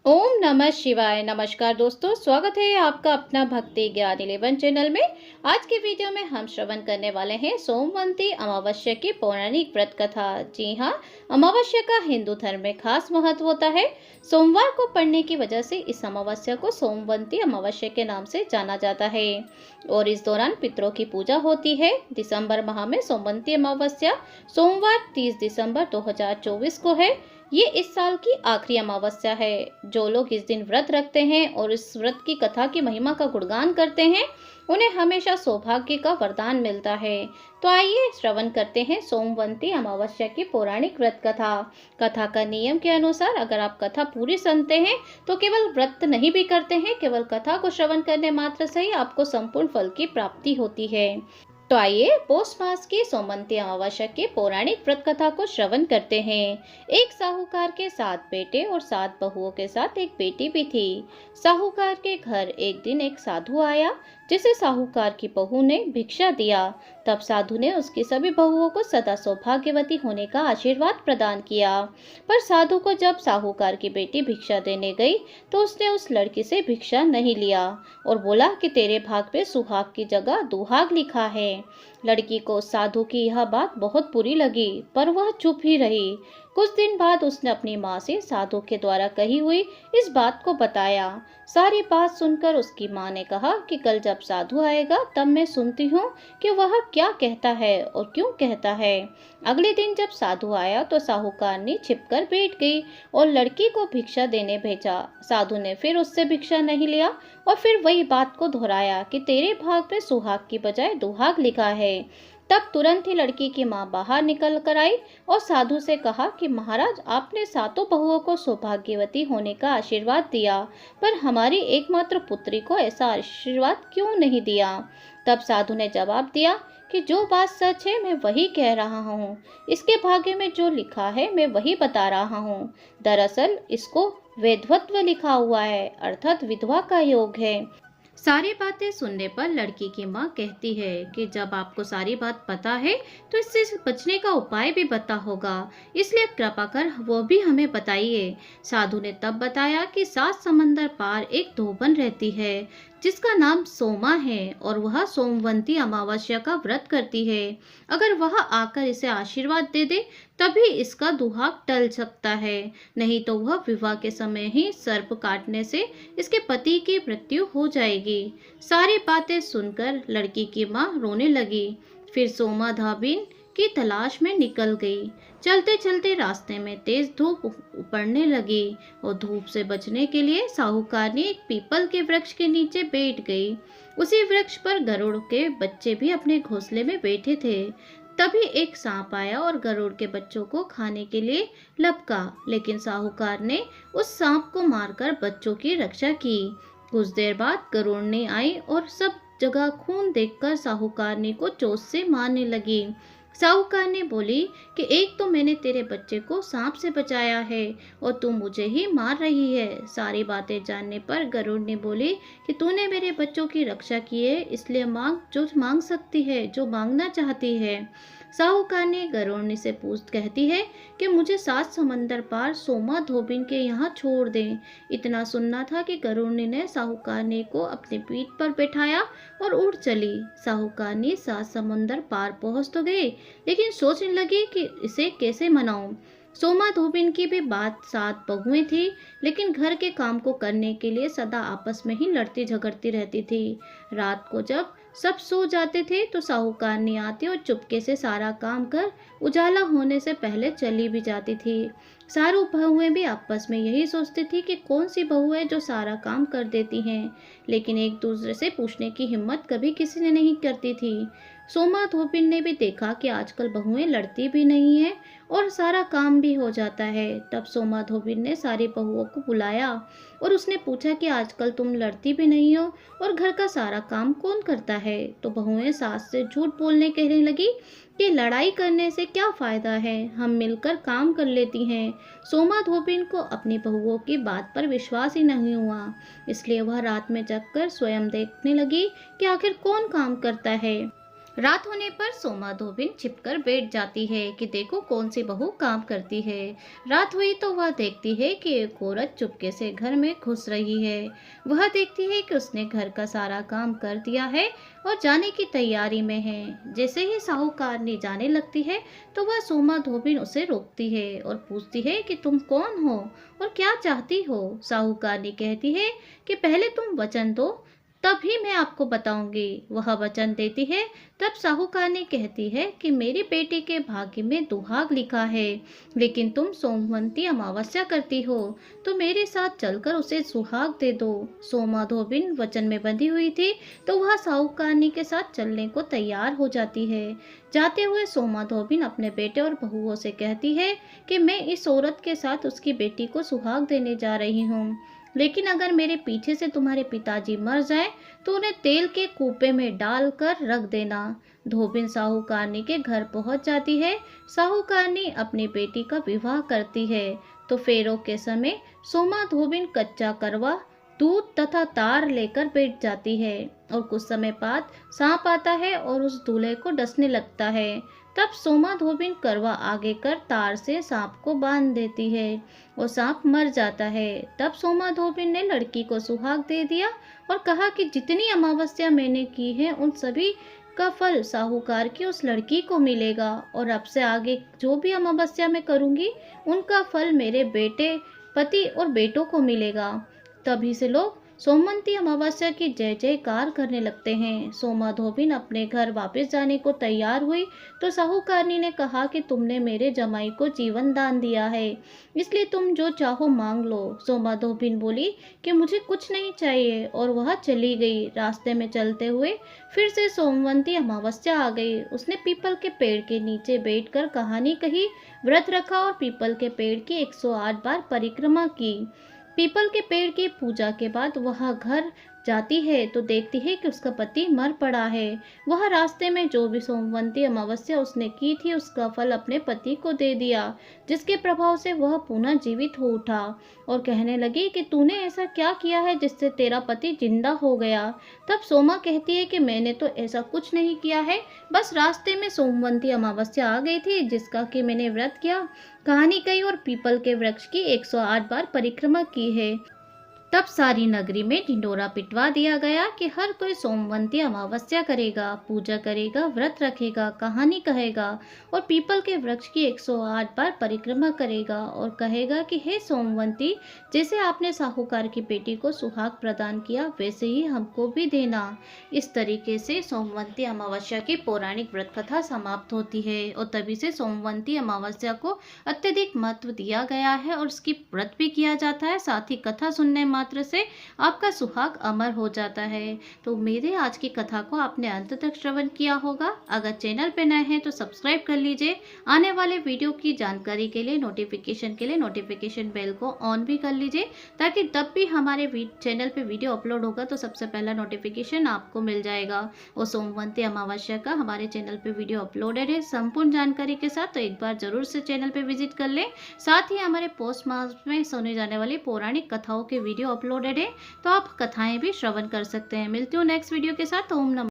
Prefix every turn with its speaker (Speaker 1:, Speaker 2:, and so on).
Speaker 1: ओम नमः शिवाय। नमस्कार दोस्तों, स्वागत है आपका अपना भक्ति ज्ञान 11 चैनल में। आज के वीडियो में हम श्रवण करने वाले हैं सोमवंती अमावस्या की पौराणिक व्रत कथा। जी हाँ, अमावस्या का हिंदू धर्म में खास महत्व होता है। सोमवार को पड़ने की वजह से इस अमावस्या को सोमवंती अमावस्या के नाम से जाना जाता है और इस दौरान पितरों की पूजा होती है। दिसंबर माह में सोमवंती अमावस्या सोमवार 30 दिसंबर 2024 को है। ये इस साल की आखिरी अमावस्या है। जो लोग इस दिन व्रत रखते हैं और इस व्रत की कथा की महिमा का गुणगान करते हैं, उन्हें हमेशा सौभाग्य का वरदान मिलता है। तो आइए श्रवण करते हैं सोमवंती अमावस्या की पौराणिक व्रत कथा। कथा का नियम के अनुसार अगर आप कथा पूरी सुनते हैं तो केवल व्रत नहीं भी करते हैं, केवल कथा को श्रवण करने मात्र से ही आपको संपूर्ण फल की प्राप्ति होती है। तो आइए पौष मास की सोमवंती अमावस्या के पौराणिक व्रत कथा को श्रवण करते हैं। एक साहूकार के 7 बेटे और 7 बहुओं के साथ एक बेटी भी थी। साहूकार के घर एक दिन एक साधु आया जिसे साहूकार की बहू ने भिक्षा दिया। तब साधु ने उसकी सभी बहुओं को सदा सौभाग्यवती होने का आशीर्वाद प्रदान किया। पर साधु को जब साहूकार की बेटी भिक्षा देने गई तो उसने उस लड़की से भिक्षा नहीं लिया और बोला कि तेरे भाग पे सुहाग की जगह दुहाग लिखा है। लड़की को साधु की यह बात बहुत बुरी लगी, पर वह चुप ही रही। कुछ दिन बाद उसने अपनी माँ से साधु के द्वारा कही हुई इस बात को बताया। सारी बात सुनकर उसकी माँ ने कहा कि कल जब साधु आएगा तब मैं सुनती हूँ कि वह क्या कहता है और क्यों कहता है। अगले दिन जब साधु आया तो साहूकारनी छिपकर बैठ गई और लड़की को भिक्षा देने भेजा। साधु ने फिर उससे भिक्षा नहीं लिया और फिर वही बात को दोहराया कि तेरे भाग पे सुहाग की बजाय दुहाग लिखा है। तब तुरंत ही लड़की की माँ बाहर निकल कर आई और साधु से कहा कि महाराज, आपने सातों बहुओं को सौभाग्यवती होने का आशीर्वाद दिया, पर हमारी एकमात्र पुत्री को ऐसा आशीर्वाद क्यों नहीं दिया। तब साधु ने जवाब दिया कि जो बात सच है मैं वही कह रहा हूँ। इसके भाग्य में जो लिखा है मैं वही बता रहा हूँ। दरअसल इसको वैधव्य लिखा हुआ है, अर्थात विधवा का योग है। सारी बातें सुनने पर लड़की की माँ कहती है कि जब आपको सारी बात पता है तो इससे बचने का उपाय भी पता होगा, इसलिए कृपा कर वो भी हमें बताइए। साधु ने तब बताया कि 7 समंदर पार एक धोबन रहती है जिसका नाम सोमा है और वह सोमवंती अमावस्या का व्रत करती है। अगर वह आकर इसे आशीर्वाद दे दे तभी इसका दुहाग टल सकता है, नहीं तो वह विवाह के समय ही सर्प काटने से इसके पति की मृत्यु हो जाएगी। सारी बातें सुनकर लड़की की माँ रोने लगी। फिर सोमा धाबिन की तलाश में निकल गई। चलते चलते रास्ते में तेज धूप पड़ने लगी और धूप से बचने के लिए साहूकारनी एक पीपल के वृक्ष के नीचे बैठ गई। उसी वृक्ष पर गरुड़ के बच्चे भी अपने घोंसले में बैठे थे। तभी एक सांप आया और गरुड़ के बच्चों को खाने के लिए लपका, लेकिन साहूकार ने उस सांप को मारकर बच्चों की रक्षा की। कुछ देर बाद गरुड़नी आई और सब जगह खून देखकर साहूकारनी को चोट से मारने लगी। साहूकारनी बोली कि एक तो मैंने तेरे बच्चे को सांप से बचाया है और तू मुझे ही मार रही है। सारी बातें जानने पर गरुड़नी बोली कि तूने मेरे बच्चों की रक्षा की है, इसलिए मांग जो मांग सकती है, जो मांगना चाहती है। साहूकारनी गरुड़नी से कहती है कि मुझे 7 समंदर पार सोमा धोबिन के यहाँ छोड़ दें। इतना सुनना था कि गरुड़नी ने साहूकारनी को अपनी पीठ पर बैठाया और उड़ चली। साहूकारनी 7 समंदर पार पहुँच तो गई, लेकिन सोचने लगी कि इसे कैसे मनाऊं। सोमा धोबिन की भी 7 बहुएं थी, लेकिन घर के काम को करने के लिए सदा आपस में ही लड़ती झगड़ती रहती थी। रात को जब सब सो जाते थे तो साहूकारनी आती और चुपके से सारा काम कर उजाला होने से पहले चली भी जाती थी। सारू बहुएं भी आपस में यही सोचती थी कि कौन सी बहू है जो सारा काम कर देती हैं, लेकिन एक दूसरे से पूछने की हिम्मत कभी किसी ने नहीं करती थी। सोमा धोबिन ने भी देखा कि आजकल बहुएं लड़ती भी नहीं है और सारा काम भी हो जाता है। तब सोमा धोबिन ने सारी बहुओं को बुलाया और उसने पूछा कि आजकल तुम लड़ती भी नहीं हो और घर का सारा काम कौन करता है। तो बहुएं सास से झूठ बोलने कहने लगी कि लड़ाई करने से क्या फायदा है, हम मिलकर काम कर लेती हैं। सोमा धोबिन को अपनी बहुओं की बात पर विश्वास ही नहीं हुआ, इसलिए वह रात में जगकर स्वयं देखने लगी कि आखिर कौन काम करता है। रात होने पर सोमा धोबिन छिपकर बैठ जाती है कि देखो कौन सी बहू काम करती है। रात हुई तो वह देखती है कि एक औरत चुपके से घर में घुस रही है। वह देखती है कि उसने घर का सारा काम कर दिया है और जाने की तैयारी में है। जैसे ही साहूकारनी जाने लगती है तो वह सोमा धोबिन उसे रोकती है और पूछती है कि तुम कौन हो और क्या चाहती हो। साहूकारनी कहती है कि पहले तुम वचन दो, तभी मैं आपको बताऊंगी। वह वचन देती है। तब साहूकारनी कहती है कि मेरी बेटी के भाग्य में दुहाग लिखा है, लेकिन तुम सोमवंती अमावस्या करती हो, तो मेरे साथ चलकर उसे सुहाग दे दो। सोमा धोबिन वचन में बंधी हुई थी, तो वह साहूकारनी के साथ चलने को तैयार हो जाती है। जाते हुए सोमा धोबिन अपने बेटे और बहुओं से कहती है कि मैं इस औरत के साथ उसकी बेटी को सुहाग देने जा रही हूँ, लेकिन अगर मेरे पीछे से तुम्हारे पिताजी मर जाएं तो उन्हें तेल के कूपे में डालकर रख देना। धोबिन साहूकारनी के घर पहुंच जाती है। साहूकारनी अपनी बेटी का विवाह करती है। तो फेरों के समय सोमा धोबिन कच्चा करवा, दूध तथा तार लेकर बैठ जाती है और कुछ समय बाद सांप आता है और उस दूल्हे को डसने लगता है। तब सोमा धोबिन करवा आगे कर तार से सांप को बांध देती है और सांप मर जाता है। तब सोमा धोबिन ने लड़की को सुहाग दे दिया और कहा कि जितनी अमावस्या मैंने की है उन सभी का फल साहूकार की उस लड़की को मिलेगा, और अब से आगे जो भी अमावस्या मैं करूंगी उनका फल मेरे बेटे, पति और बेटों को मिलेगा। तभी से लोग सोमवंती अमावस्या की जय जयकार करने लगते हैं। सोमा धोबिन अपने घर वापस जाने को तैयार हुई तो साहूकारनी ने कहा कि तुमने मेरे जमाई को जीवन दान दिया है, इसलिए तुम जो चाहो मांग लो। सोमा धोबिन बोली कि मुझे कुछ नहीं चाहिए और वह चली गई। रास्ते में चलते हुए फिर से सोमवंती अमावस्या आ गई। उसने पीपल के पेड़ के नीचे बैठकर कहानी कही, व्रत रखा और पीपल के पेड़ की 108 बार परिक्रमा की। पीपल के पेड़ की पूजा के बाद वह घर जाती है तो देखती है कि उसका पति मर पड़ा है। वह रास्ते में जो भी सोमवंती अमावस्या उसने की थी उसका फल अपने पति को दे दिया, जिसके प्रभाव से वह पुनः जीवित हो उठा और कहने लगी कि तूने ऐसा क्या किया है जिससे तेरा पति जिंदा हो गया। तब सोमा कहती है कि मैंने तो ऐसा कुछ नहीं किया है, बस रास्ते में सोमवंती अमावस्या आ गई थी जिसका कि मैंने व्रत किया, कहानी कही और पीपल के वृक्ष की 108 बार परिक्रमा की है। तब सारी नगरी में ढिंढोरा पिटवा दिया गया कि हर कोई सोमवंती अमावस्या करेगा, पूजा करेगा, व्रत रखेगा, कहानी कहेगा और पीपल के वृक्ष की 108 बार परिक्रमा करेगा और कहेगा कि हे सोमवंती, जैसे आपने साहूकार की बेटी को सुहाग प्रदान किया वैसे ही हमको भी देना। इस तरीके से सोमवंती अमावस्या की पौराणिक व्रत कथा समाप्त होती है और तभी से सोमवंती अमावस्या को अत्यधिक महत्व दिया गया है और उसकी व्रत भी किया जाता है। साथ ही कथा सुनने मात्र से आपका सुहाग अमर हो जाता है। तो मेरे आज की कथा को आपने अंत तक श्रवण किया होगा। अगर चैनल पे नए हैं तो सब्सक्राइब कर लीजिए। आने वाले वीडियो की जानकारी के लिए नोटिफिकेशन नोटिफिकेशन बेल को ऑन भी कर लीजिए, ताकि तब भी हमारे चैनल पे वीडियो अपलोड होगा तो सबसे पहला नोटिफिकेशन आपको मिल जाएगा। और सोमवंती अमावस्या का हमारे चैनल पे वीडियो अपलोडेड है संपूर्ण जानकारी के साथ, तो एक बार जरूर से चैनल पे विजिट कर लें। साथ ही हमारे पोस्ट मार्च में सुनी जाने वाली पौराणिक कथाओं के वीडियो अपलोडेड है, तो आप कथाएं भी श्रवण कर सकते हैं। मिलती हूँ नेक्स्ट वीडियो के साथ। ओम नमः।